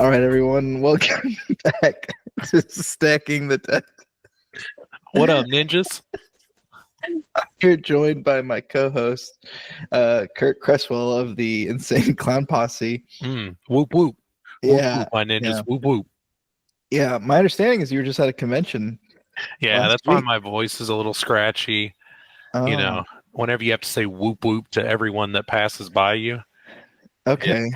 All right, everyone, welcome back to Stacking the Deck. What up, ninjas? You're joined by my co-host, Kurt Cresswell of the Insane Clown Posse. Whoop whoop. Yeah, Whoop, my ninjas. yeah. Whoop whoop. Yeah, my understanding is you were just at a convention. Yeah, that's week. why my voice is a little scratchy. Oh. You know, whenever you have to say whoop whoop to everyone that passes by you. Okay.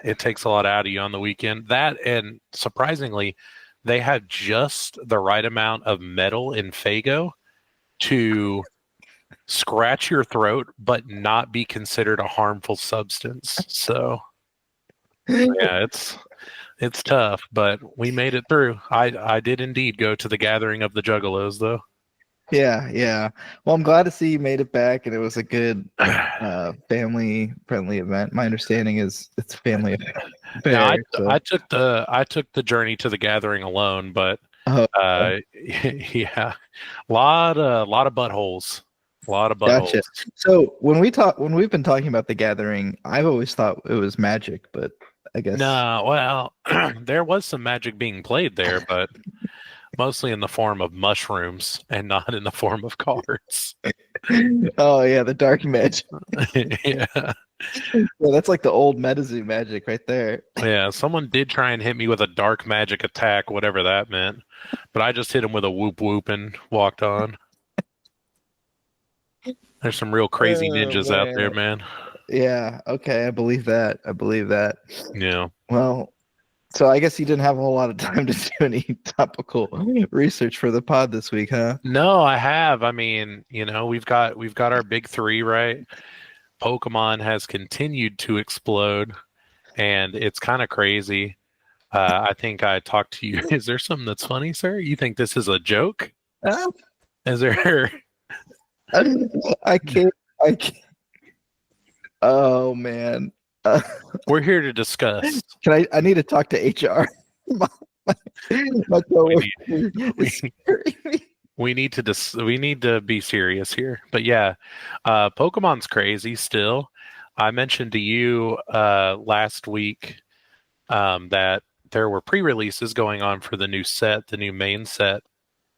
It takes a lot out of you on the weekend. That, and surprisingly, they had just the right amount of metal in Fago to scratch your throat, but not be considered a harmful substance. So, yeah, it's tough, but we made it through. I did indeed go to the gathering of the Juggalos, though. Yeah. Well, I'm glad to see you made it back, and it was a good family-friendly event. My understanding is it's family affair. Yeah, So. I took the journey to the gathering alone, but yeah, a lot of buttholes, a lot of buttholes. Gotcha. So when we've been talking about the gathering, I've always thought it was magic, but I guess No, well, there was some magic being played there, but mostly in the form of mushrooms and not in the form of cards. Oh yeah, the dark magic. Yeah. Well, that's like the old Metazoo magic right there. Yeah, someone did try and hit me with a dark magic attack, whatever that meant. But I just hit him with a whoop whoop and walked on. There's some real crazy ninjas out there, man. Yeah, okay, I believe that. Yeah. Well, so I guess you didn't have a whole lot of time to do any topical research for the pod this week, huh? No, I have. I mean, we've got our big three, right? Pokemon has continued to explode, and it's kind of crazy. I think I talked to you. Is there something that's funny, sir? You think this is a joke? Is there? I can't. Oh man. We're here to discuss. I need to talk to HR. We need to be serious here. But yeah, Pokemon's crazy still. I mentioned to you last week that there were pre-releases going on for the new set, the new main set,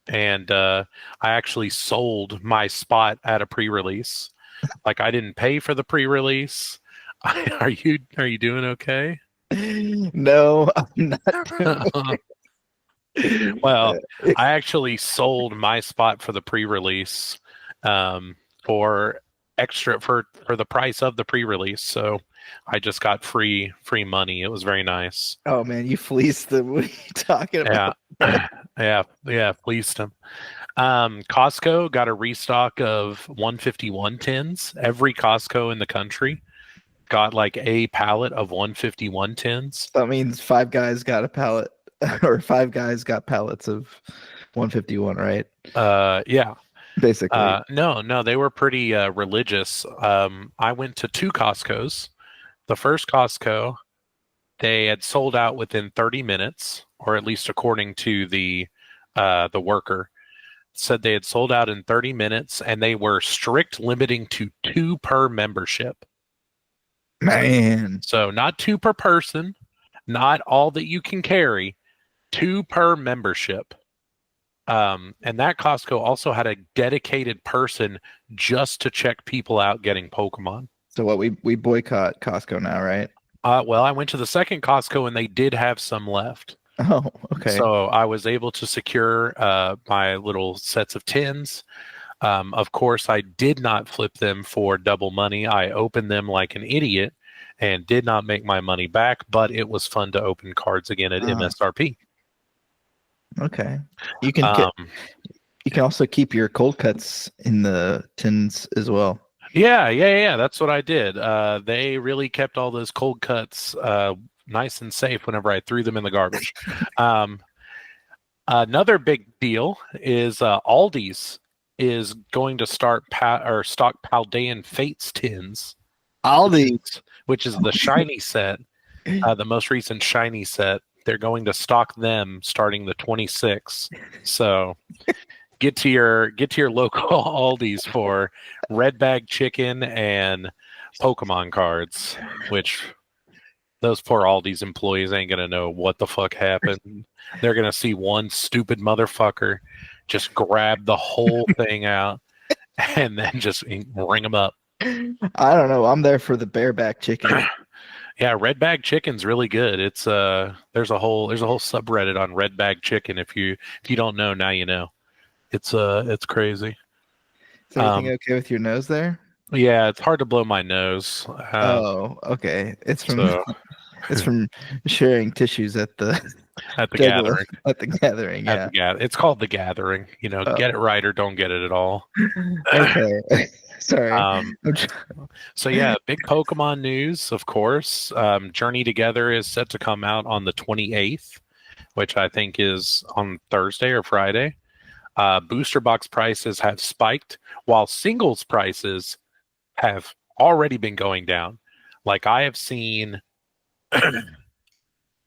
and I actually sold my spot at a pre-release. Like, I didn't pay for the pre-release. Are you doing okay? No, I'm not. Well, I actually sold my spot for the pre-release for the price of the pre-release. So I just got free money. It was very nice. Oh man, you fleeced them. What are you talking about? Yeah, fleeced them. Costco got a restock of 151 tins. Every Costco in the country got like a pallet of 151 tins. That means Five Guys got a pallet, or Five Guys got pallets of 151, right? Yeah. Basically. No, they were pretty religious. I went to two Costcos. The first Costco, they had sold out within 30 minutes, or at least according to the worker. Said they had sold out in 30 minutes, and they were strict limiting to 2 per membership. Man. So not 2 per person, not all that you can carry, 2 per membership. And that Costco also had a dedicated person just to check people out getting Pokemon. So what, we boycott Costco now, right? Well, I went to the second Costco and they did have some left. Oh, okay. So I was able to secure my little sets of tins. Of course, I did not flip them for double money. I opened them like an idiot and did not make my money back, but it was fun to open cards again at MSRP. Okay. You can also keep your cold cuts in the tins as well. Yeah. That's what I did. They really kept all those cold cuts nice and safe whenever I threw them in the garbage. Another big deal is Aldi's is going to start stock Paldean Fates tins. Aldi's, which is the shiny set, the most recent shiny set. They're going to stock them starting the 26th. So get to your local Aldi's for red bag chicken and Pokemon cards, which those poor Aldi's employees ain't gonna know what the fuck happened. They're gonna see one stupid motherfucker just grab the whole thing out and then just ring them up. I don't know. I'm there for the bareback chicken. Yeah, red bag chicken's really good. It's there's a whole subreddit on red bag chicken. If you don't know, now you know. It's crazy. Is everything Um, okay with your nose there? yeah, it's hard to blow my nose. Oh, okay. It's from So it's from sharing tissues at the at the juggalo gathering, at the gathering. at Yeah. the gather, it's called the gathering. Oh, Get it right or don't get it at all. okay. Sorry. Um, I'm tr- so yeah, big Pokemon news, of course. Journey Together is set to come out on the 28th, which I think is on Thursday or Friday. Booster box prices have spiked, while singles prices have already been going down. Like I have seen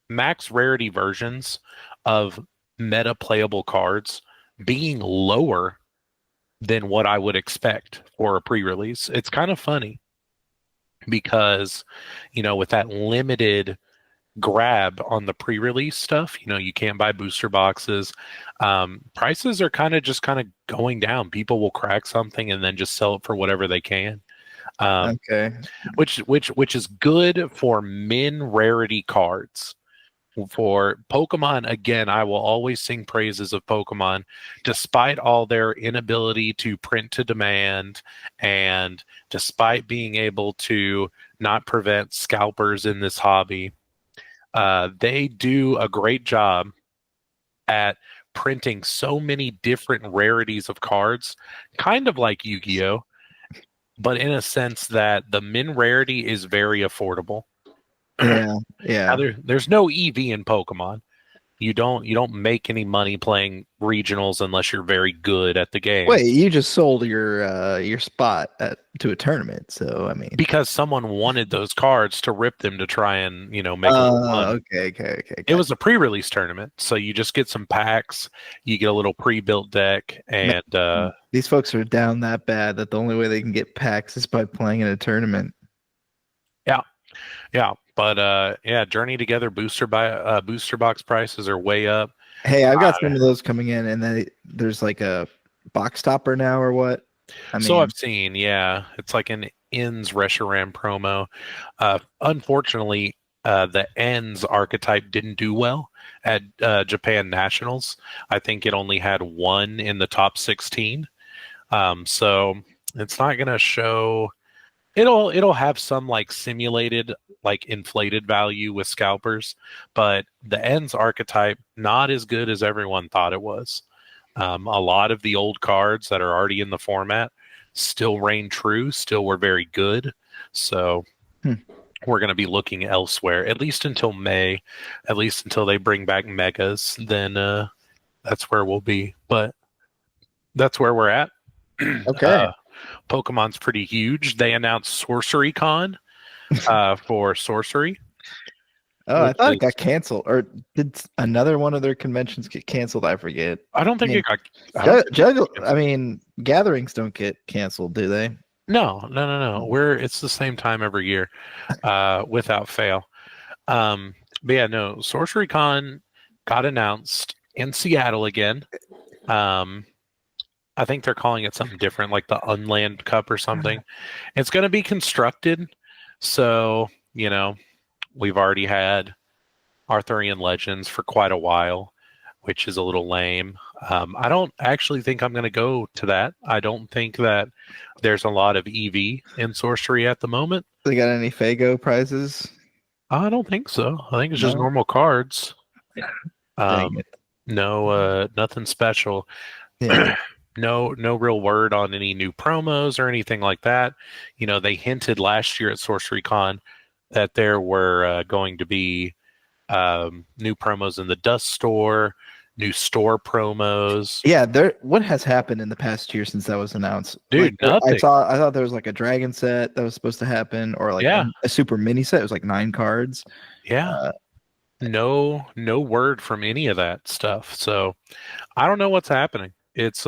max rarity versions of meta playable cards being lower than what I would expect for a pre-release. It's kind of funny because, with that limited grab on the pre-release stuff, you can't buy booster boxes. Prices are kind of going down. People will crack something and then just sell it for whatever they can. okay. Which is good for min rarity cards. For Pokemon, again, I will always sing praises of Pokemon, despite all their inability to print to demand, and despite being able to not prevent scalpers in this hobby. They do a great job at printing so many different rarities of cards, kind of like Yu-Gi-Oh, but in a sense that the min rarity is very affordable. Yeah. Now Yeah. there's no EV in Pokemon. You don't make any money playing regionals unless you're very good at the game. Wait, you just sold your spot to a tournament, so I mean. Because someone wanted those cards to rip them to try and, make a little money. Okay, It gotcha. was a pre-release tournament, so you just get some packs, you get a little pre-built deck, Man, and these folks are down that bad that the only way they can get packs is by playing in a tournament. yeah, yeah. But yeah, Journey Together booster box prices are way up. Hey, I've Uh, got some of those coming in, and then there's like a box topper now or what? I so mean, I've seen, yeah, it's like an ends Reshiram promo. Unfortunately, the ends archetype didn't do well at Japan Nationals. I think it only had one in the top 16. So it's not going to show. It'll have some like simulated, like inflated value with scalpers, but the ends archetype not as good as everyone thought it was. A lot of the old cards that are already in the format still reign true, still were very good. So hmm, we're going to be looking elsewhere, at least until May, at least until they bring back megas. Then that's where we'll be. But that's where we're at. okay. Pokemon's pretty huge. They announced Sorcery Con for Sorcery, Oh, I which thought it is got canceled, or did another one of their conventions get canceled? I forget. I don't I think mean, it got. I don't think it juggle. got I mean, gatherings don't get canceled, do they? no. It's the same time every year, without fail. But yeah, no. Sorcery Con got announced in Seattle again. Um, I think they're calling it something different, like the Unland Cup or something. It's going to be constructed, so we've already had Arthurian Legends for quite a while, which is a little lame. I don't actually think I'm going to go to that. I don't think that there's a lot of EV in sorcery at the moment. They got any Fago prizes? I don't think so. I think it's just No. normal cards. Dang Um, it. no, nothing special. Yeah. No real word on any new promos or anything like that. They hinted last year at Sorcery Con that there were going to be new promos in the Dust Store, new store promos. Yeah, what has happened in the past year since that was announced? Like Dude, nothing. I thought there was like a dragon set that was supposed to happen, or like Yeah, a super mini set. It was like 9 cards. yeah. Uh, No word from any of that stuff. So I don't know what's happening. It's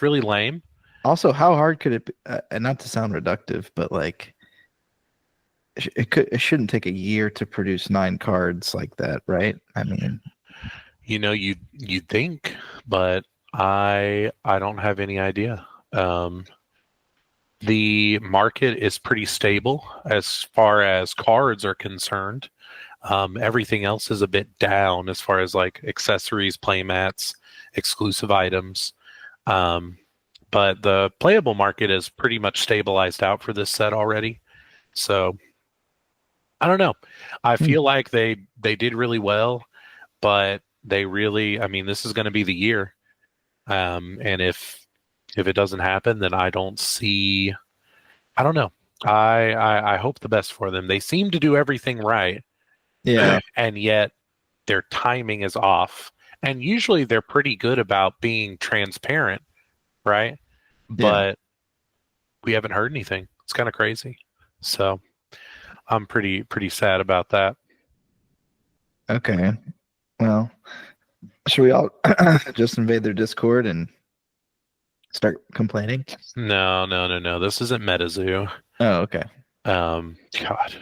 really lame. Also, how hard could it be? And not to sound reductive, but like it shouldn't take a year to produce 9 cards like that, right? I mean, you'd think, but I don't have any idea. The market is pretty stable as far as cards are concerned. Everything else is a bit down as far as like accessories, playmats, exclusive items. But the playable market is pretty much stabilized out for this set already. So I don't know. I feel like they did really well, but I mean, this is going to be the year. And if it doesn't happen, then I don't see. I don't know. I hope the best for them. They seem to do everything right, yeah, and yet their timing is off. And usually they're pretty good about being transparent, right? yeah. But we haven't heard anything. It's kind of crazy. So I'm pretty sad about that. Okay. Well, should we all just invade their Discord and start complaining? No. This isn't Metazoo. Oh, okay. God.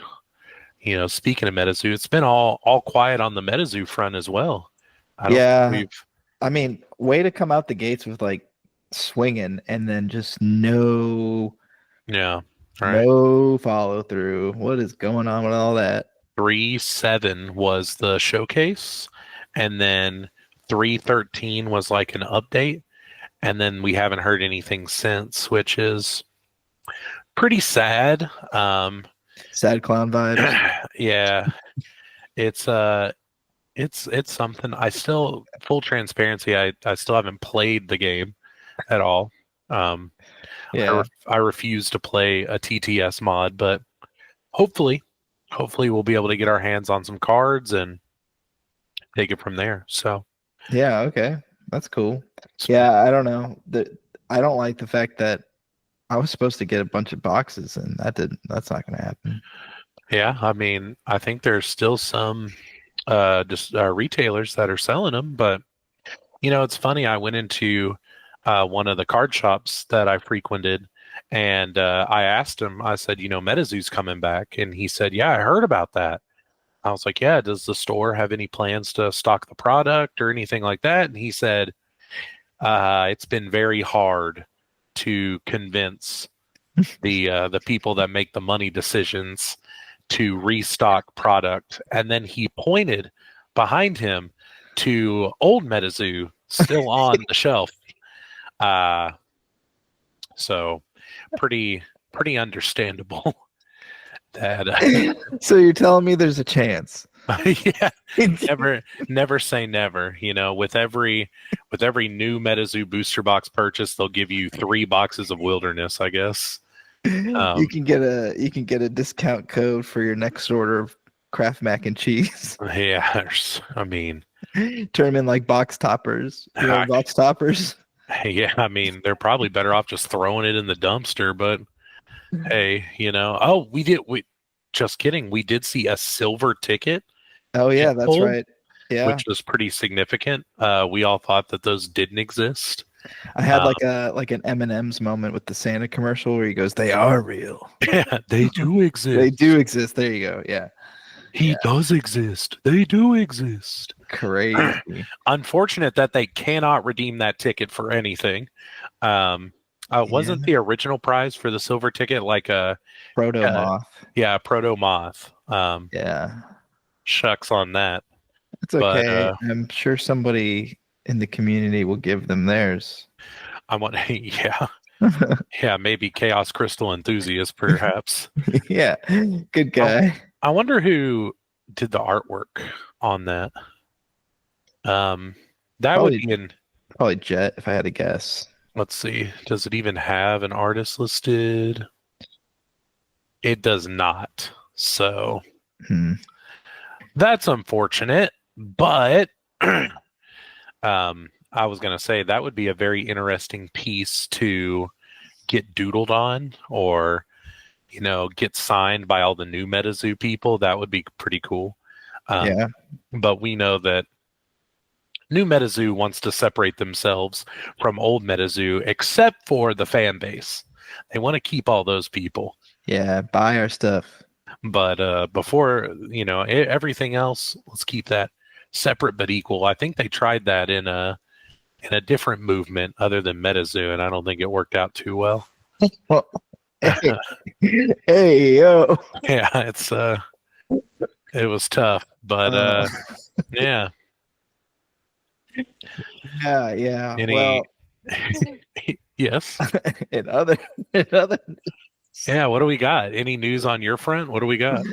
Speaking of Metazoo, it's been all quiet on the Metazoo front as well. I don't think Yeah. we've I mean, way to come out the gates with like swinging and then just no Yeah. Right. no follow through. What is going on with all that? 3.7 was the showcase, and then 3.13 was like an update, and then we haven't heard anything since, which is pretty sad. Sad clown vibes. Yeah, it's something. I still, full transparency, I still haven't played the game at all. Yeah. I refuse to play a TTS mod, but hopefully we'll be able to get our hands on some cards and take it from there. So Yeah, okay. That's cool. Yeah, I don't know. I don't like the fact that I was supposed to get a bunch of boxes and that's not gonna happen. yeah, I mean, I think there's still some just retailers that are selling them, but it's funny. I went into one of the card shops that I frequented, and I asked him. I said, Metazoo's coming back, and he said, "Yeah, I heard about that." I was like, "Yeah, does the store have any plans to stock the product or anything like that?" And he said, "It's been very hard to convince the people that make the money decisions to restock product." And then he pointed behind him to old Metazoo still on the shelf. So pretty understandable that So you're telling me there's a chance? yeah, never say never. With every new Metazoo booster box purchase, they'll give you 3 boxes of Wilderness, I guess. You can get a discount code for your next order of Kraft mac and cheese. Yeah, I mean, Turn them in like box toppers. Box toppers. yeah, I mean, they're probably better off just throwing it in the dumpster, but hey, oh, just kidding. We did see a silver ticket. Oh yeah, that's pulled, right. Yeah. Which was pretty significant. We all thought that those didn't exist. I had like an M&M's moment with the Santa commercial where he goes, "They are real." Yeah, they do exist. They do exist. There you go. Yeah. He does exist. They do exist. Crazy. Unfortunate that they cannot redeem that ticket for anything. Wasn't the original prize for the silver ticket like a proto moth? Yeah, proto moth. Yeah. Shucks on that. It's okay. But, I'm sure somebody in the community will give them theirs. Yeah. Yeah, maybe Chaos Crystal Enthusiast, perhaps. Yeah, good guy. I wonder who did the artwork on that. That would be probably Jet, if I had to guess. Let's see. Does it even have an artist listed? It does not. So that's unfortunate. But I was going to say that would be a very interesting piece to get doodled on or, get signed by all the new Metazoo people. That would be pretty cool. Yeah. But we know that new Metazoo wants to separate themselves from old Metazoo, except for the fan base. They want to keep all those people. Yeah, buy our stuff. But before, everything else, let's keep that separate but equal. I think they tried that in a different movement other than Metazoo, and I don't think it worked out too well. Well, hey, hey, yo. Yeah, it was tough, but yeah. Yeah. Any Well, yes. in other, in other. Yeah, what do we got? Any news on your front? What do we got?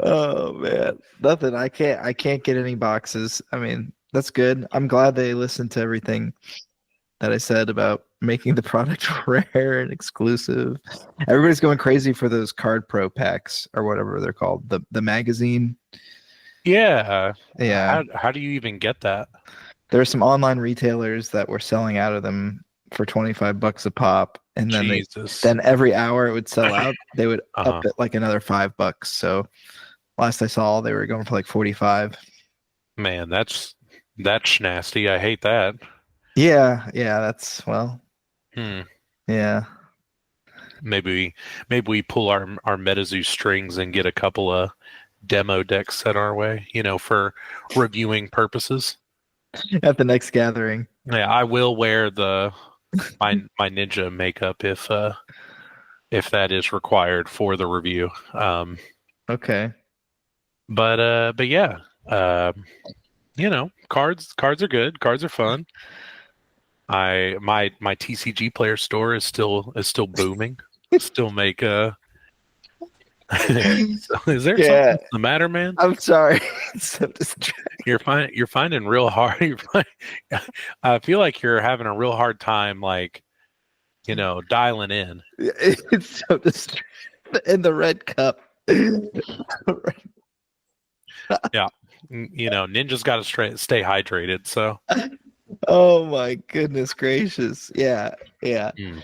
Oh man, nothing. I can't get any boxes. I mean, that's good. I'm glad they listened to everything that I said about making the product rare and exclusive. Everybody's going crazy for those card pro packs or whatever they're called. The magazine. Yeah. Yeah. How do you even get that? There are some online retailers that were selling out of them for $25 a pop, and Jesus. then every hour it would sell out. They would up Uh-huh. it like another $5. So last I saw, they were going for like 45. Man, that's nasty. I hate that. Yeah, that's well, Hmm. yeah. Maybe we pull our Metazoo strings and get a couple of demo decks sent our way, for reviewing purposes. At the next gathering. Yeah, I will wear my ninja makeup if that is required for the review. Okay. But yeah, cards are good. Cards are fun. My TCG player store is still booming. Still make is there Yeah, something the matter, man? I'm sorry. It's so distracting. You're finding real hard. I feel like you're having a real hard time, like, dialing in. It's so distracting. In the red cup. Yeah, Ninja's got to stay hydrated. So, Oh my goodness gracious. Yeah. mm.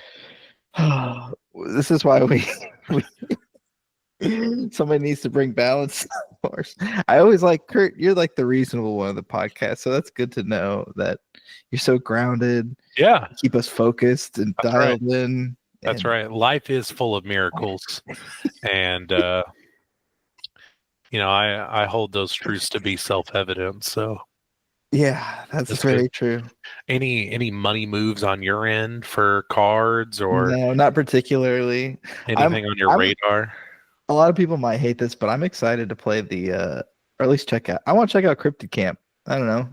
This is why we somebody needs to bring balance. Of course. I always like Kurt, you're like the reasonable one of the podcast. So that's good to know that you're so grounded, Yeah, keep us focused and that's right. dialed in. That's And right. Life is full of miracles, and I hold those truths to be self-evident. So yeah, that's that's good. very true. Any money moves on your end for cards or No, not particularly. I'm anything on your I'm radar? a lot of people might hate this, but I'm excited to play or at least check out. I want to check out Cryptid Camp. I don't know.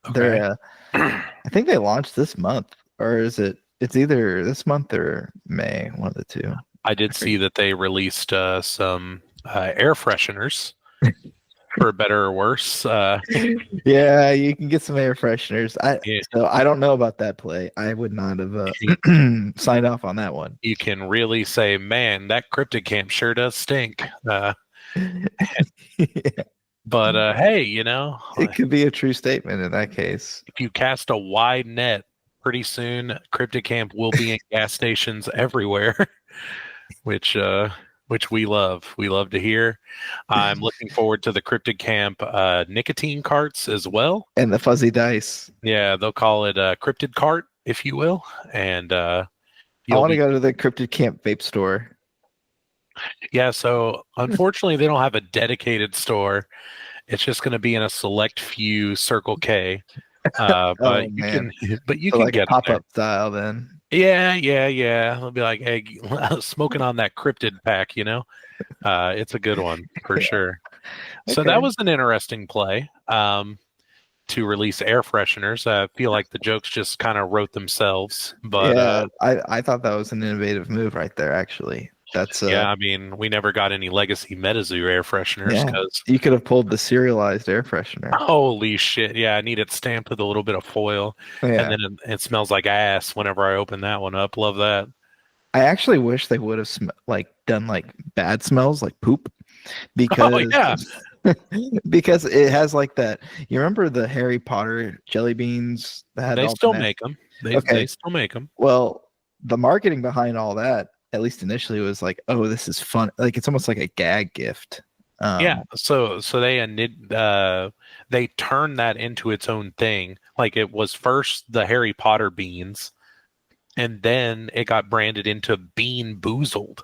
Okay. I think they launched this month, or it's either this month or May, one of the two. I did see that they released some air fresheners, for better or worse. Yeah, you can get some air fresheners. Yeah, So I don't know about that play. I would not have signed off on that one. you can really say, man, that cryptid camp sure does stink. Yeah, But hey, it could be a true statement in that case. if you cast a wide net, pretty soon cryptid camp will be in gas stations everywhere, which which we love. We love to hear. I'm looking forward to the cryptid camp nicotine carts as well. And the fuzzy dice. Yeah, they'll call it a cryptid cart, if you will, and I you'll want to be go to the Cryptid Camp vape store. yeah. So unfortunately, they don't have a dedicated store. It's just going to be in a select few Circle K. Oh But you man. can, but you So can like get them there. pop-up style then. Yeah. They'll be like, hey, smoking on that cryptid pack. It's a good one for sure. So that Okay. was an interesting play. To release air fresheners. I feel like the jokes just kind of wrote themselves, but Yeah, I thought that was an innovative move right there, actually. That's yeah, I mean, we never got any legacy Metazoo air fresheners yeah. because You could have pulled the serialized air freshener. holy shit, yeah, I need it stamped with a little bit of foil, and Yeah. then it smells like ass whenever I open that one up. Love that. I actually wish they would have done like bad smells like poop Oh yeah, because because it has like that. You remember the Harry Potter jelly beans that had they all the still nasty. make them. They Okay. still make them. Well, the marketing behind all that, at least initially, was like, "Oh, this is fun." Like it's almost like a gag gift. Yeah, Um, so they turned that into its own thing. Like it was first the Harry Potter beans, and then it got branded into Bean Boozled.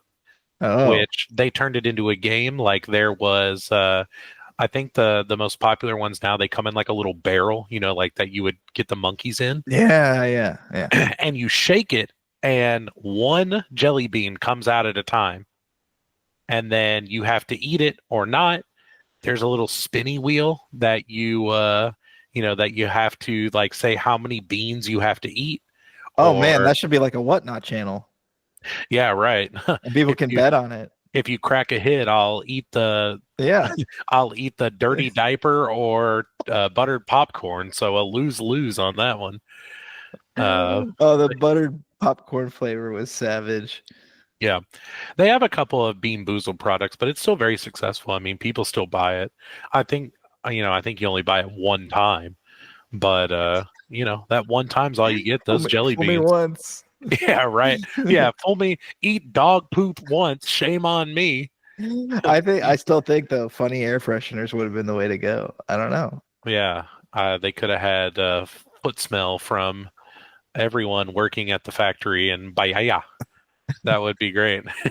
Oh, which they turned it into a game. Like there was, I think the most popular ones now, they come in like a little barrel, like that you would get the monkeys in, yeah, yeah, yeah. and you shake it, and one jelly bean comes out at a time, and then you have to eat it or not. There's a little spinny wheel that that you have to like say how many beans you have to eat, Oh man, or that should be like a whatnot channel, yeah, right. and people if can you bet on it. if you crack a hit, Yeah. I'll eat the dirty diaper or buttered popcorn. So a lose lose on that one. Uh, Oh, the buttered popcorn flavor was savage. yeah, they have a couple of Bean Boozled products, but it's still very successful. I mean, people still buy it. I think I think you only buy it one time, but that one time's all you get. Those jelly Fool me beans. once. Yeah, right. Yeah, fool me. Eat dog poop once. Shame on me. I still think though, funny air fresheners would have been the way to go. I don't know. Yeah, they could have had foot smell from everyone working at the factory in Bahia. That would be great. You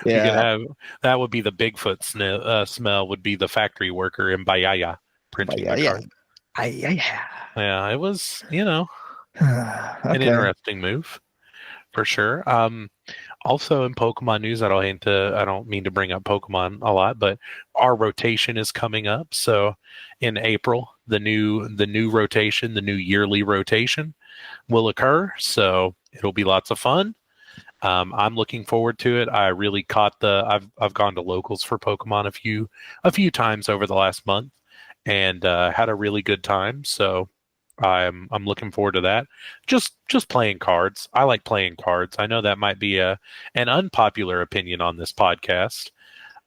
could Yeah. have that would be the Bigfoot smell would be the factory worker in Bahia But printing yeah, the yeah. card. Yeah. Yeah, it was, an Okay. interesting move for sure. Also in Pokemon news, I don't mean to bring up Pokemon a lot, but our rotation is coming up. So in April, the new rotation, the new yearly rotation will occur. So it'll be lots of fun. I'm looking forward to it. I really caught I've gone to locals for Pokemon a few times over the last month, and had a really good time. So I'm looking forward to that. Just playing cards. I like playing cards. I know that might be an unpopular opinion on this podcast,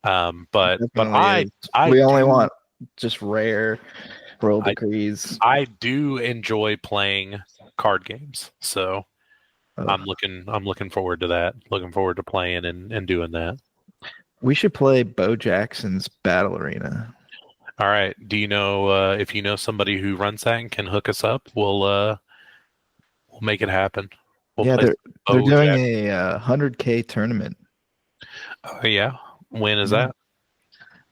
but Definitely I is. I We only do want just rare roll I decrees. I do enjoy playing card games. So Ugh. I'm looking forward to that. Looking forward to playing and doing that. We should play Bo Jackson's Battle Arena. All right. Do you know if you know somebody who runs that and can hook us up? We'll make it happen. We'll Yeah, play they're some doing Bojack. a 100K tournament. Oh, yeah. When is Yeah.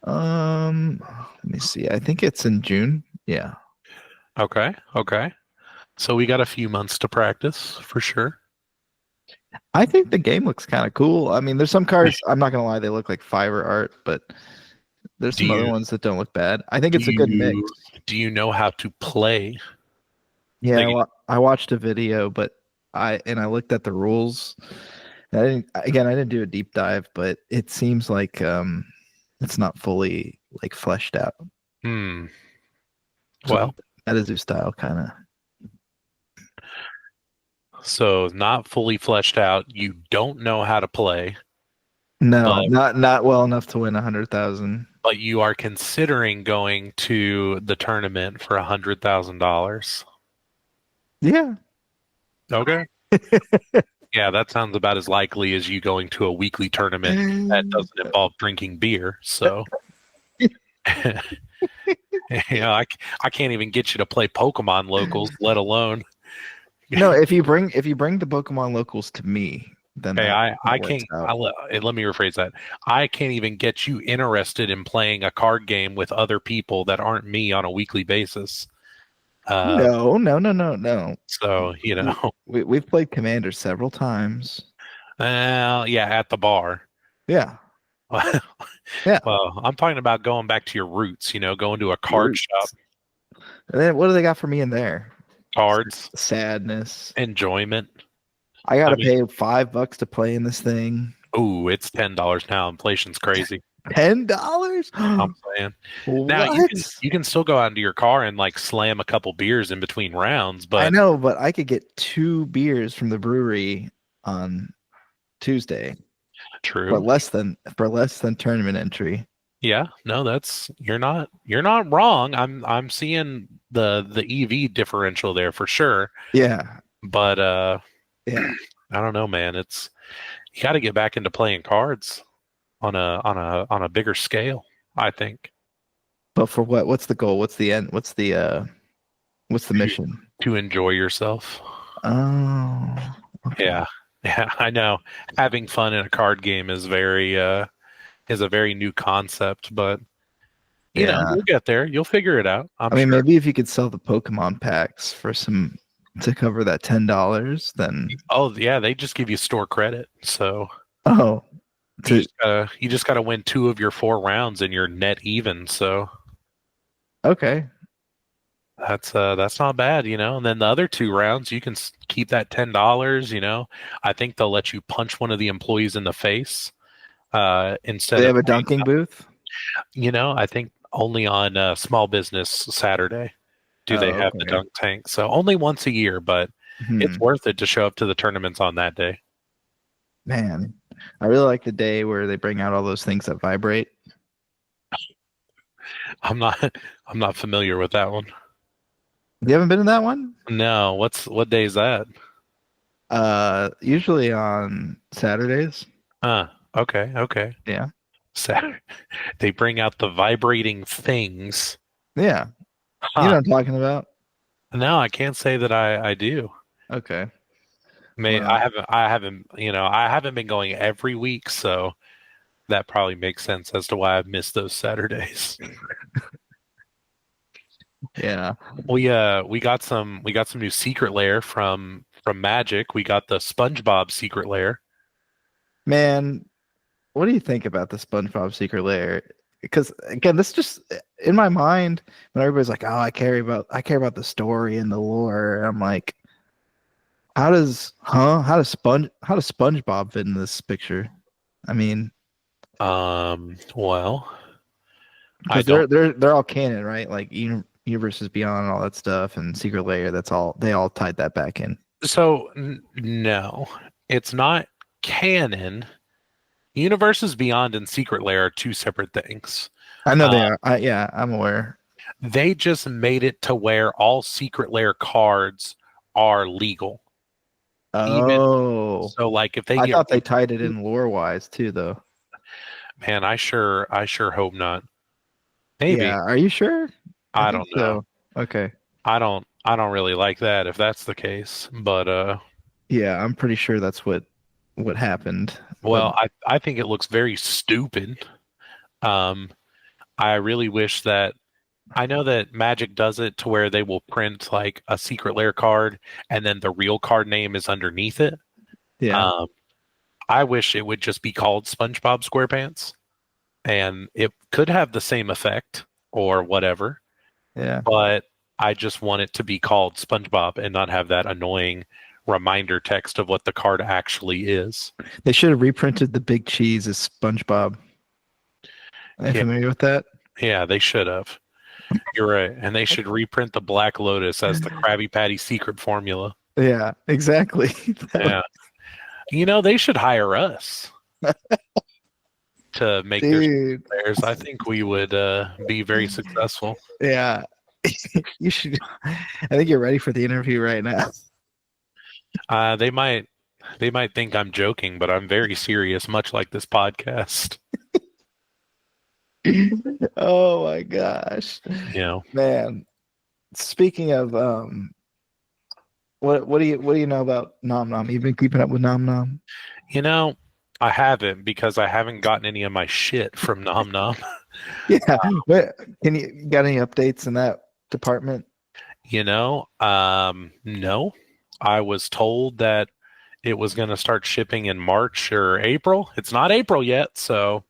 that? Let me see. I think it's in June. Yeah. Okay. Okay. So we got a few months to practice for sure. I think the game looks kind of cool. I mean, there's some cards, I'm not gonna lie, they look like Fiverr art, but there's Do some other you ones that don't look bad. I think do it's a good mix. you do you know how to play Yeah, the game? I watched a video, but I looked at the rules. And I didn't do a deep dive, but it seems like it's not fully like fleshed out. Hmm. So Well, Metazoo style kind of. so not fully fleshed out. You don't know how to play, No, but not well enough to win 100,000. but you are considering going to the tournament for $100,000. Yeah. Okay. Yeah, that sounds about as likely as you going to a weekly tournament that doesn't involve drinking beer. So, I can't even get you to play Pokemon locals, let alone. No, if you bring the Pokemon locals to me, then Hey, I that works can't. out. Let me rephrase that. I can't even get you interested in playing a card game with other people that aren't me on a weekly basis. Uh, No. so We've played Commander several times. well, yeah, at the bar. Yeah. Yeah. Well, I'm talking about going back to your roots. Going to a card shop, Roots. And then what do they got for me in there? cards, Sadness. enjoyment. I I gotta mean, pay $5 to play in this thing. ooh, it's $10 now. Inflation's crazy. $10? I'm saying. Now What? you can still go out into your car and like slam a couple beers in between rounds, I but know, but I could get 2 beers from the brewery on Tuesday true. for less than tournament entry. Yeah, no, you're not wrong. I'm seeing the EV differential there for sure, Yeah. but Yeah. I don't know, man. You got to get back into playing cards on a bigger scale, I think. But for what? What's the goal? What's the end? What's the To, mission? to enjoy yourself. Oh, okay. Yeah. Yeah, I know. Having fun in a card game is a very new concept, but Yeah. you'll get there. You'll figure it out, I'm I mean, sure. maybe if you could sell the Pokemon packs for some to cover that $10, then Oh, yeah, they just give you store credit. So oh, to you just gotta win two of your four rounds and you're net even. So okay. that's not bad, And then the other two rounds, you can keep that $10. I think they'll let you punch one of the employees in the face Do instead they of have a dunking booth? I think only on Small Business Saturday do they Oh, have the okay. dunk tank. So only once a year, but it's Hmm. worth it to show up to the tournaments on that day. Man, I really like the day where they bring out all those things that vibrate. I'm not I'm not familiar with that one. You haven't been in that one? No, what day is that? Usually on Saturdays. Okay, okay. Yeah. Saturday. They bring out the vibrating things. Yeah. You know Huh. what I'm talking about? No, I can't say that I do. Okay. May Well, I haven't been going every week, so that probably makes sense as to why I've missed those Saturdays. yeah. We got some new secret lair from Magic. We got the SpongeBob secret lair. Man, what do you think about the SpongeBob Secret Lair? Because again, this just in my mind when everybody's like, "Oh, I care about the story and the lore." And I'm like, how does SpongeBob fit in this picture? I mean, Well, I because don't. they're all canon, right? Like Universes Beyond and all that stuff, and Secret Lair. That's all they all tied that back in. So no, it's not canon. Universes Beyond and Secret Lair are two separate things. I know Uh, they are. Yeah, I'm aware. they just made it to where all Secret Lair cards are legal. Even Oh, so, like if they I get thought they tied it in lore wise too, though. man, I sure hope not. Yeah, Maybe. are you sure? I I think don't know. so. Okay. I don't really like that if that's the case. But Yeah, I'm pretty sure that's what happened. But well, I think it looks very stupid. Um, I really wish that I know that Magic does it to where they will print like a secret lair card and then the real card name is underneath it. yeah, Um, I wish it would just be called SpongeBob SquarePants and it could have the same effect or whatever, yeah. but I just want it to be called SpongeBob and not have that annoying reminder text of what the card actually is. They should have reprinted the big cheese as SpongeBob. Are you Yeah, familiar with that? yeah, they should have. You're right. And they should reprint the Black Lotus as the Krabby Patty secret formula. Yeah, exactly. Yeah. They should hire us to make their Dude, players. I think we would be very successful. yeah. You should. I think you're ready for the interview right now. Uh, they might they might think I'm joking, but I'm very serious, much like this podcast. Oh my gosh. You know, Man, speaking of what do you know about Nom Nom? You've been keeping up with Nom Nom? you know, I haven't because I haven't gotten any of my shit from Nom Nom. Yeah. What, can you got any updates in that department? No. I was told that it was going to start shipping in March or April. It's not April yet, so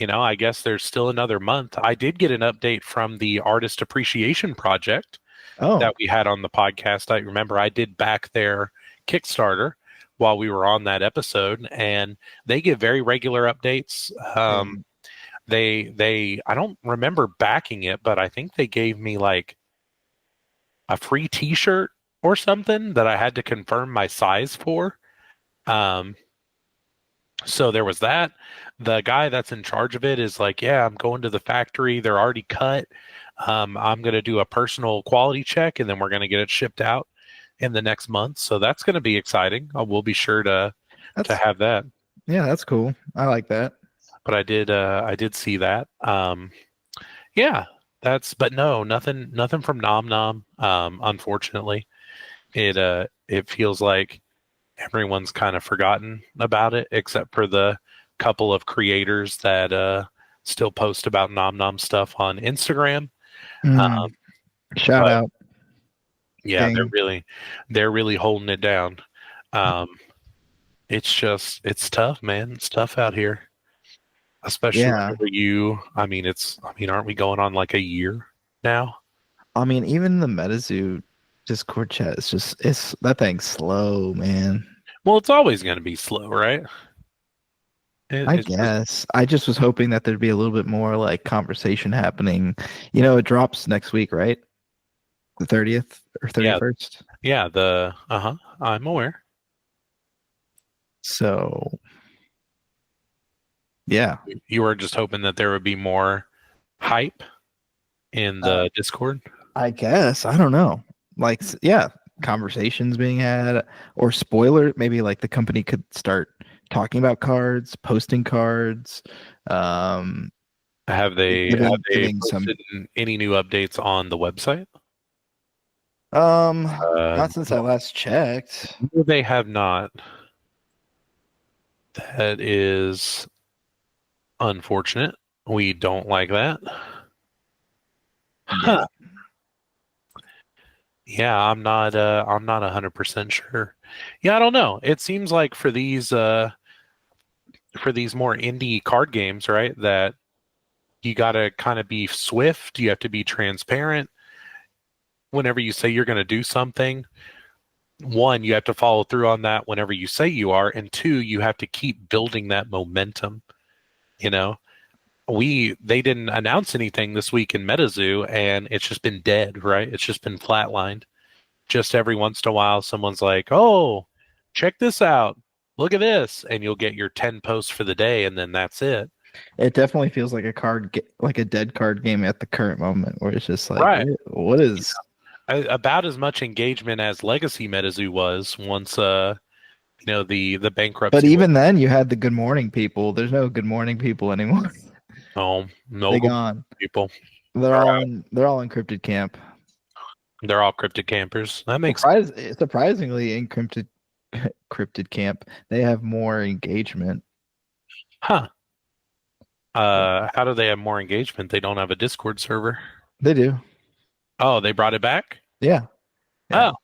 I guess there's still another month. I did get an update from the Artist Appreciation Project Oh. that we had on the podcast. I remember I did back their Kickstarter while we were on that episode, and they give very regular updates. Hmm. They I don't remember backing it, but I think they gave me like a free T-shirt or something that I had to confirm my size for. Um, so there was that. The guy that's in charge of it is like, yeah, I'm going to the factory. They're already cut. I'm going to do a personal quality check and then we're going to get it shipped out in the next month. So that's going to be exciting. We'll be sure to That's have that. yeah, that's cool. I like that. But I did see that. Yeah, but no, nothing from Nom Nom. Unfortunately, it feels like everyone's kind of forgotten about it, except for the couple of creators that still post about Nom Nom stuff on Instagram. Mm, shout But out, yeah, gang. they're really holding it down. Um, it's tough, man. It's tough out here, especially Yeah, whenever I mean, aren't we going on like a year now? I mean, even the Metazoo Discord chat is it's that thing's slow, man. Well, it's always going to be slow, right? I It's just guess I just was hoping that there'd be a little bit more like conversation happening. It drops next week, right? The 30th or yeah, 31st. yeah. The I'm aware. So yeah, You were just hoping that there would be more hype in uh, the Discord. I guess I don't know. Like, yeah, conversations being had or spoiler. Maybe like the company could start talking about cards, posting cards, um, Have they giving some. posted any new updates on the website? Not since I No, last checked. they have not. That is unfortunate. We don't like that. Yeah. Huh. Yeah, I'm not 100% sure. Yeah, I don't know. It seems like for these more indie card games, right? That you got to kind of be swift, you have to be transparent whenever you say you're going to do something. One, you have to follow through on that whenever you say you are, and two, you have to keep building that momentum, you know. They didn't announce anything this week in Metazoo, and it's just been dead, right? It's just been flatlined. Just every once in a while someone's like, "Oh, check this out. Look at this." And you'll get your 10 posts for the day, and then that's it. It definitely feels like like a dead card game at the current moment, where it's just like, Right. what is? About as much engagement as Legacy Metazoo was once the But bankruptcy was. even then, you had the good morning people. There's no good morning people anymore. Oh, no They good gone. people. They're They're all out. in. They're all in cryptid camp. They're all cryptic campers. That makes Surprisingly, in cryptid camp, they have more engagement. huh. How do they have more engagement? They don't have a Discord server. They do. Oh, they brought it back? Yeah, yeah. Oh,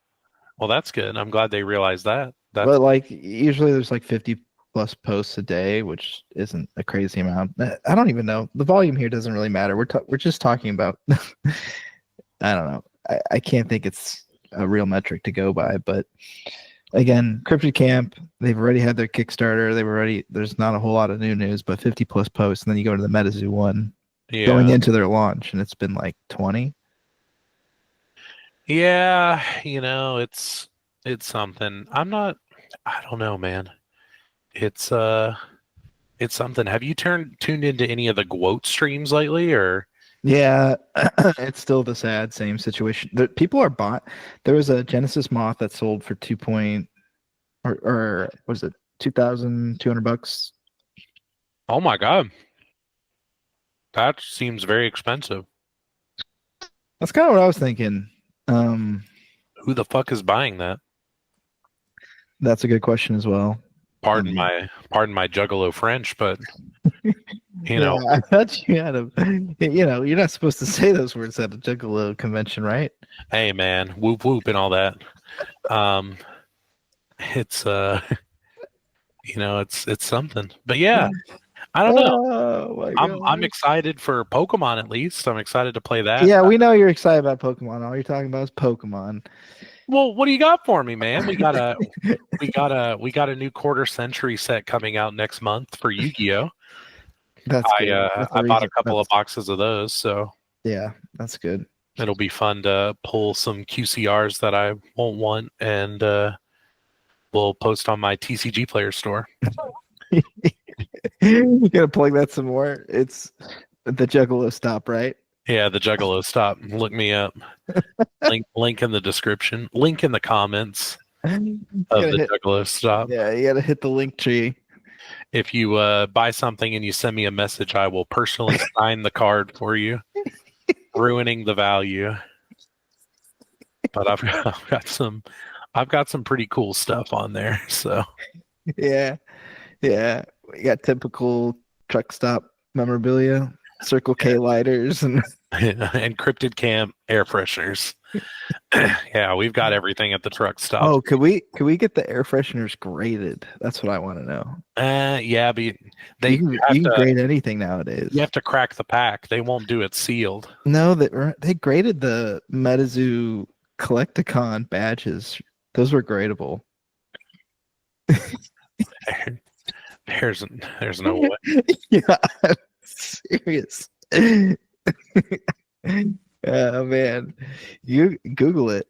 well, that's good. I'm glad they realized that. That's But like usually, there's like 50 plus posts a day, which isn't a crazy amount. I don't even know. The volume here doesn't really matter. We're just talking about. I don't know. I can't think it's a real metric to go by, but again, Cryptid Camp, they've already had their Kickstarter. There's not a whole lot of new news, but 50 plus posts. And then you go to the Metazoo one going yeah. into their launch, and it's been like 20. Yeah, it's something. I don't know, man. It's it's something. Have you tuned into any of the Gwoat streams lately or Yeah, it's still the same situation. People are bought. There was a Genesis moth that sold for 2 point or was it $2,200? Oh my God, that seems very expensive. That's kind of what I was thinking. Um, Who the fuck is buying that? that's a good question as well. I mean, Pardon my Juggalo French, but you yeah, know, I thought you had a, you're not supposed to say those words at a Juggalo convention, right? hey man, whoop whoop and all that. Um, it's it's something. But yeah, I don't know. Oh my I'm god. excited for Pokemon at least. I'm excited to play that. Yeah, we know you're excited about Pokemon. All you're talking about is Pokemon. Well, what do you got for me, man? We got a new quarter century set coming out next month for Yu-Gi-Oh. That's good. That's the I bought a reason. couple of boxes of those, so Yeah, that's good. it'll be fun to pull some QCRs that I won't want and we'll post on my TCG player store. You gotta plug that some more. It's the Juggalo stop, right? Yeah, the Juggalo stop. Look me up. Link in the description. Link in the comments You of gotta the hit, Juggalo stop. yeah, you gotta hit the link tree. If you buy something and you send me a message, I will personally sign the card for you, ruining the value. But I've got some I've got some pretty cool stuff on there. So Yeah, yeah. We got typical truck stop memorabilia, Circle K lighters, and encrypted cam air fresheners. Yeah, we've got everything at the truck stop. oh, could we get the air fresheners graded? That's what I want to know. Yeah, but they You you can have you can to grade anything you nowadays. have to crack the pack. They won't do it sealed. No, they graded the Metazoo Collecticon badges. Those were gradable. There's there's no way. Yeah, I'm serious. Oh man, you Google it.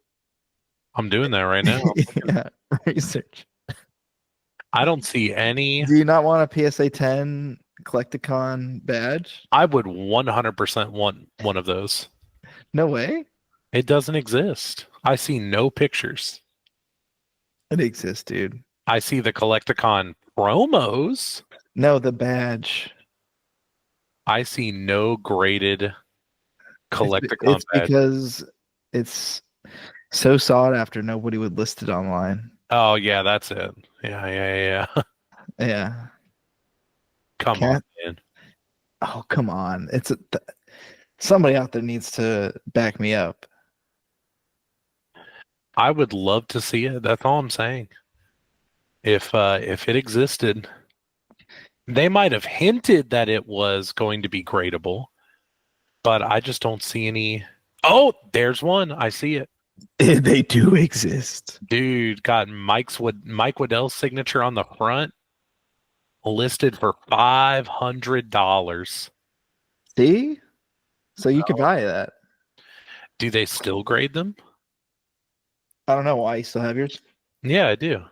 I'm doing that right now. Yeah, research. I don't see any. Do you not want a PSA 10 Collecticon badge? I would 100% want one of those. No way. It doesn't exist. I see no pictures. It exists, dude. I see the Collecticon promos. No, the badge. I see no graded Collecticon It's badge. because it's so sought after. Nobody would list it online. Oh yeah, that's it. Yeah. Yeah. Come on, Cat. man. Oh, come on. Somebody out there needs to back me up. I would love to see it. That's all I'm saying. If it existed, they might have hinted that it was going to be gradable, but I just don't see any. Oh, there's one. I see it. They do exist. Dude, got Mike Waddell's signature on the front, listed for $500. See? So you could buy that. Do they still grade them? I don't know why you still have yours. Yeah, I do.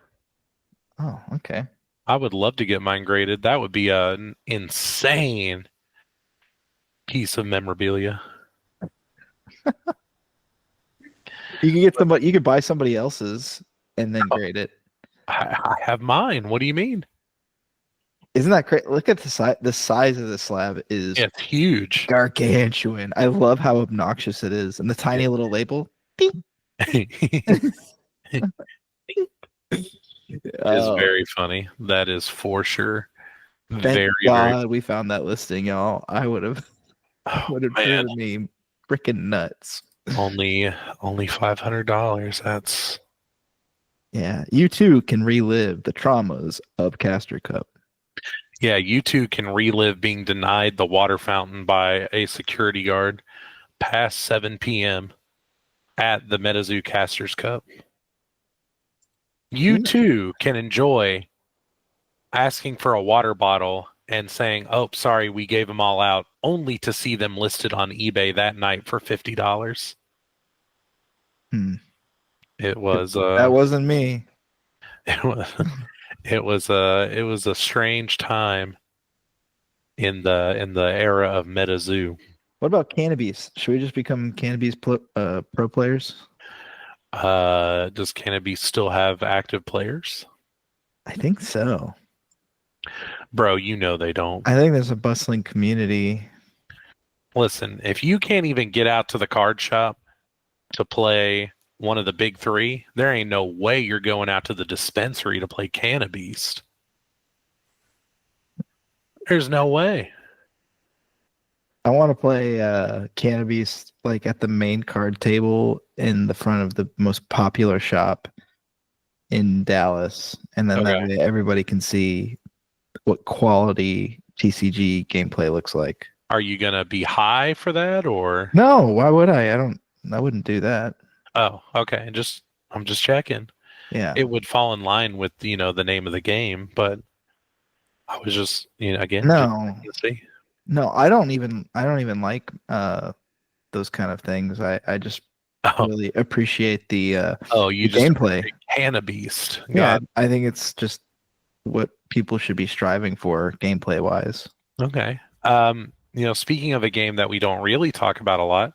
Oh, okay. I would love to get mine graded. That would be an insane piece of memorabilia. You can get somebody. You could buy somebody else's and then grade it. I have mine. What do you mean? Isn't that great? Look at the size. The size of the slab is It's huge. gargantuan. I love how obnoxious it is, and the tiny little label. Is very funny. That is for sure. Thank Very, God we found that listing, y'all. I would have man. driven me freaking nuts. Only $500. That's Yeah, you too can relive the traumas of Caster Cup. yeah. You too can relive being denied the water fountain by a security guard past 7 p.m. at the Metazoo Casters Cup. You too can enjoy asking for a water bottle and saying, "Oh, sorry, we gave them all out," only to see them listed on eBay that night for $50. Hmm. It was That wasn't me. it was it was a strange time in the era of Metazoo. What about cannabis? Should we just become cannabis pro players? Does Cannabis still have active players? I think so. Bro, you know they don't. I think there's a bustling community. Listen, if you can't even get out to the card shop to play one of the big three, there ain't no way you're going out to the dispensary to play Cannabis. There's no way. I want to play cannabis like at the main card table in the front of the most popular shop in Dallas, and then that way everybody can see what quality TCG gameplay looks like. Are you gonna be high for that or? No, why would I? I wouldn't do that. Oh, okay. I'm just checking. Yeah. It would fall in line with, the name of the game, but I was just, again, No. just see. No, I don't even like those kind of things. I just really appreciate the you the just gameplay. Cannabis. Yeah, I think it's just what people should be striving for gameplay wise. Okay. Speaking of a game that we don't really talk about a lot,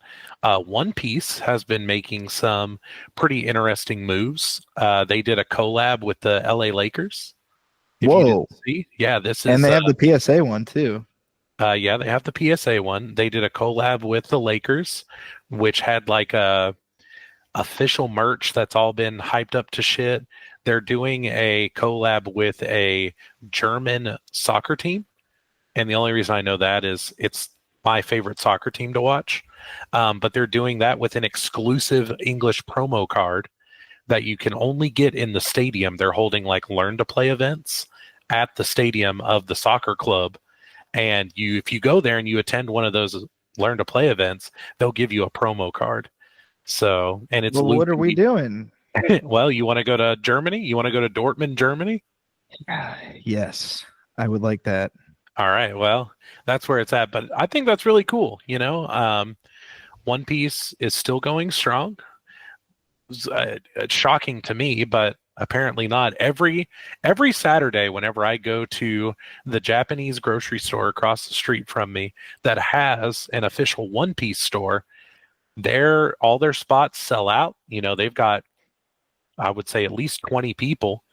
One Piece has been making some pretty interesting moves. They did a collab with the LA Lakers. If you Whoa. didn't see. Yeah, this is And they have the PSA one too. yeah, they have the PSA one. They did a collab with the Lakers, which had like a official merch that's all been hyped up to shit. They're doing a collab with a German soccer team. And the only reason I know that is it's my favorite soccer team to watch. But they're doing that with an exclusive English promo card that you can only get in the stadium. They're holding like learn to play events at the stadium of the soccer club. And if you go there and you attend one of those learn to play events, they'll give you a promo card. So, and it's Well, what are we Luke. doing? Well, you want to go to Germany? You want to go to Dortmund, Germany? Yes, I would like that. All right. Well, that's where it's at. But I think that's really cool. One Piece is still going strong. It's shocking to me, but apparently not. Every Saturday, whenever I go to the Japanese grocery store across the street from me that has an official One Piece store, all their spots sell out. They've got, I would say, at least 20 people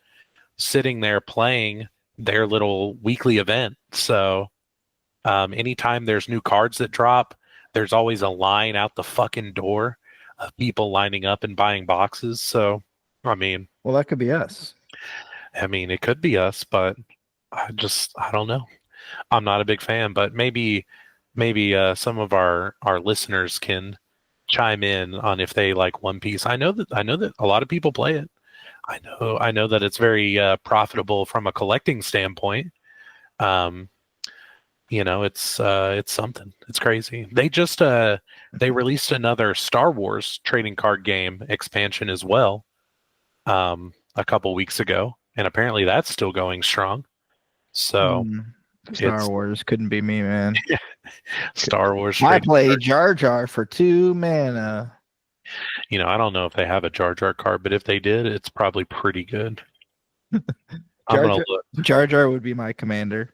sitting there playing their little weekly event. So anytime there's new cards that drop, there's always a line out the fucking door of people lining up and buying boxes. So, I mean, Well, that could be us. it could be us, but I don't know. I'm not a big fan, but maybe some of our listeners can chime in on if they like One Piece. I know that a lot of people play it. I know that it's very profitable from a collecting standpoint. It's something. It's crazy. They released another Star Wars trading card game expansion as well, a couple weeks ago, and apparently that's still going strong. So Star Wars couldn't be me, man. Star Wars. I play Jar Jar for 2 mana. I don't know if they have a Jar Jar card, but if they did, it's probably pretty good. Jar Jar would be my commander.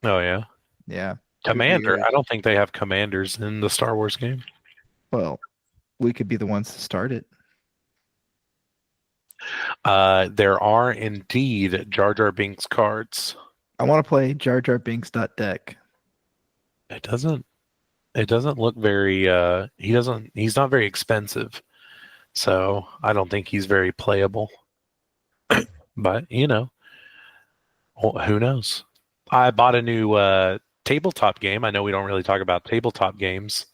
Oh yeah. Yeah. Commander. I don't think they have commanders in the Star Wars game. Well, we could be the ones to start it. There are indeed Jar Jar Binks cards. I want to play Jar Jar Binks.deck. It doesn't look very he's not very expensive. So I don't think he's very playable. But who knows? I bought a new tabletop game. I know we don't really talk about tabletop games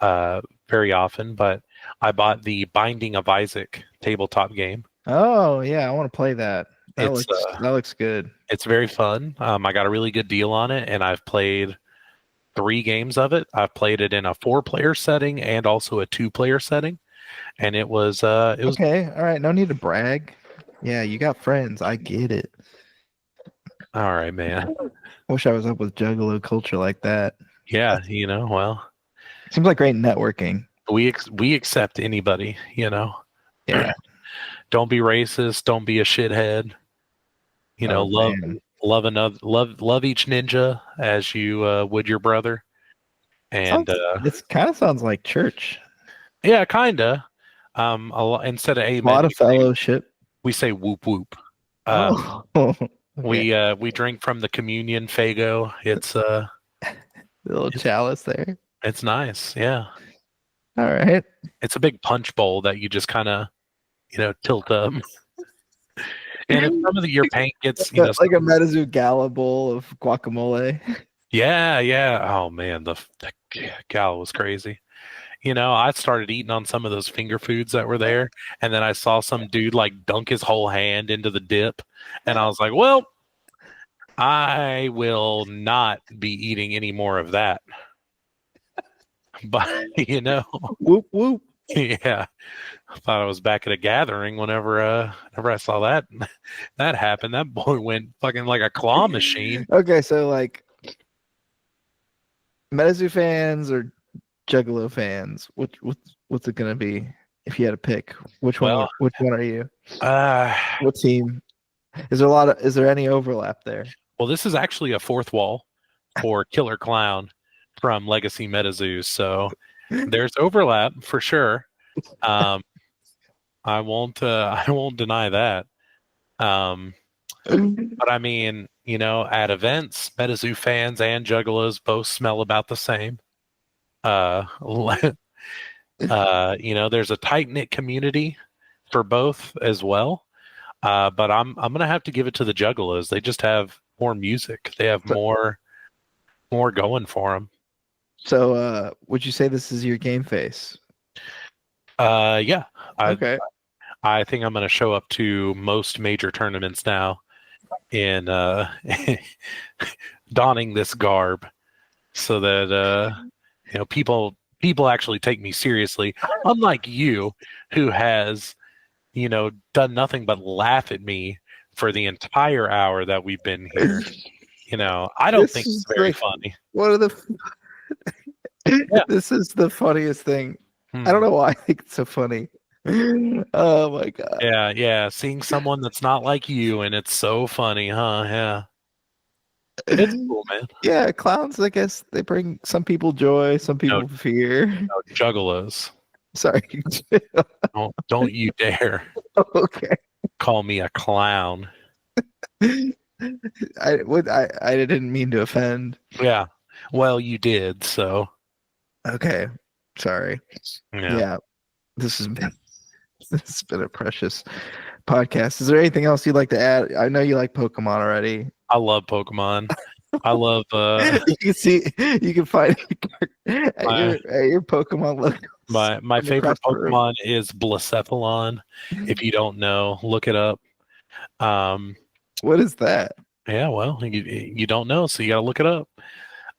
very often, but I bought the Binding of Isaac tabletop game. Oh yeah, I want to play that. That looks good. It's very fun. I got a really good deal on it, and I've played 3 games of it. I've played it in a 4-player setting and also a 2-player setting, and it was okay. All right, no need to brag. Yeah, you got friends. I get it. All right, man. Wish I was up with Juggalo culture like that. Yeah, well, seems like great networking. We accept anybody, Yeah. Don't be racist. Don't be a shithead. Love each ninja as you would your brother. And this kind of sounds like church. Yeah, kinda. Instead of amen, a lot of fellowship. We say whoop whoop. Okay. We drink from the communion Fago. It's the little chalice there. It's nice, yeah. All right. It's a big punch bowl that you just kind of tilt up. And if some of your paint gets like a Metazoo Gala bowl of guacamole. Yeah. Oh man, the Gala was crazy. I started eating on some of those finger foods that were there, and then I saw some dude like dunk his whole hand into the dip, and I was like, well, I will not be eating any more of that. But whoop whoop. Yeah, I thought I was back at a gathering whenever I saw that happen. That boy went fucking like a claw machine. Okay, so like Metazoo fans or Juggalo fans, what's it gonna be if you had to pick? Which one are you? What team? Is there any overlap there? Well, this is actually a 4th wall for Killer Clown from Legacy Metazoo, so there's overlap for sure. I won't deny that. But I mean, at events, Metazoo fans and Juggalos both smell about the same. There's a tight knit community for both as well. But I'm gonna have to give it to the Juggalos. They just have more music. They have So, more going for them. so would you say this is your game face? Yeah, Okay. I think I'm gonna show up to most major tournaments now in donning this garb, so that people actually take me seriously. Unlike you, who has done nothing but laugh at me for the entire hour that we've been here. I don't This think it's is very like funny. one of the. Yeah. This is the funniest thing. I don't Hmm. know why I think it's so funny. Oh my god. Yeah. Seeing someone that's not like you, and it's so funny, huh? Yeah. It's cool, man. Yeah, clowns, I guess they bring some people joy, some No, people fear. no juggalos. Sorry. Don't you dare Okay. call me a clown. I didn't mean to offend. Yeah. Well, you did, so Okay. Sorry. yeah. Yeah. This has been this has been a precious podcast. Is there anything else you'd like to add? I know you like Pokemon already. I love Pokemon. I love You can see you can find at my your Pokemon logo. my from across favorite the room. Pokemon is Blacephalon. If you don't know, look it up. Um, What is that? yeah, well, you don't know, so you got to look it up.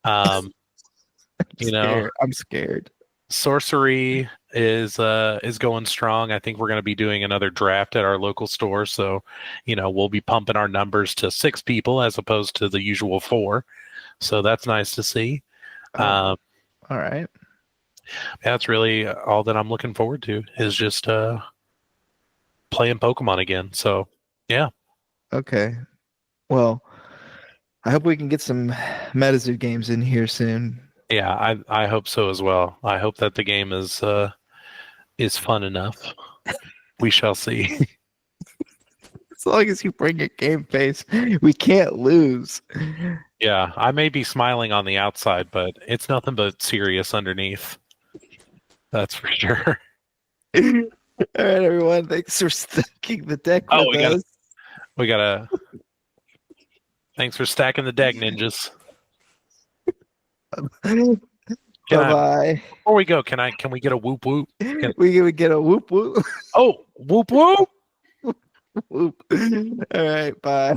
Um, you know, I'm scared. sorcery is going strong. I think we're going to be doing another draft at our local store, so we'll be pumping our numbers to 6 people as opposed to the usual 4. So that's nice to see. Oh, Um, all right. that's really all that I'm looking forward to is just playing Pokemon again. So yeah. Okay. Well, I hope we can get some Metazoo games in here soon. Yeah, I hope so as well. I hope that the game is fun enough. We shall see. As long as you bring a game face, we can't lose. Yeah, I may be smiling on the outside, but it's nothing but serious underneath. That's for sure. All right, everyone. Thanks for stacking the deck Oh, with us. we gotta. Thanks for stacking the deck, ninjas. Bye-bye. Before we go, can we get a whoop whoop? We would get a whoop whoop. Oh, whoop whoop. Whoop. All right, bye.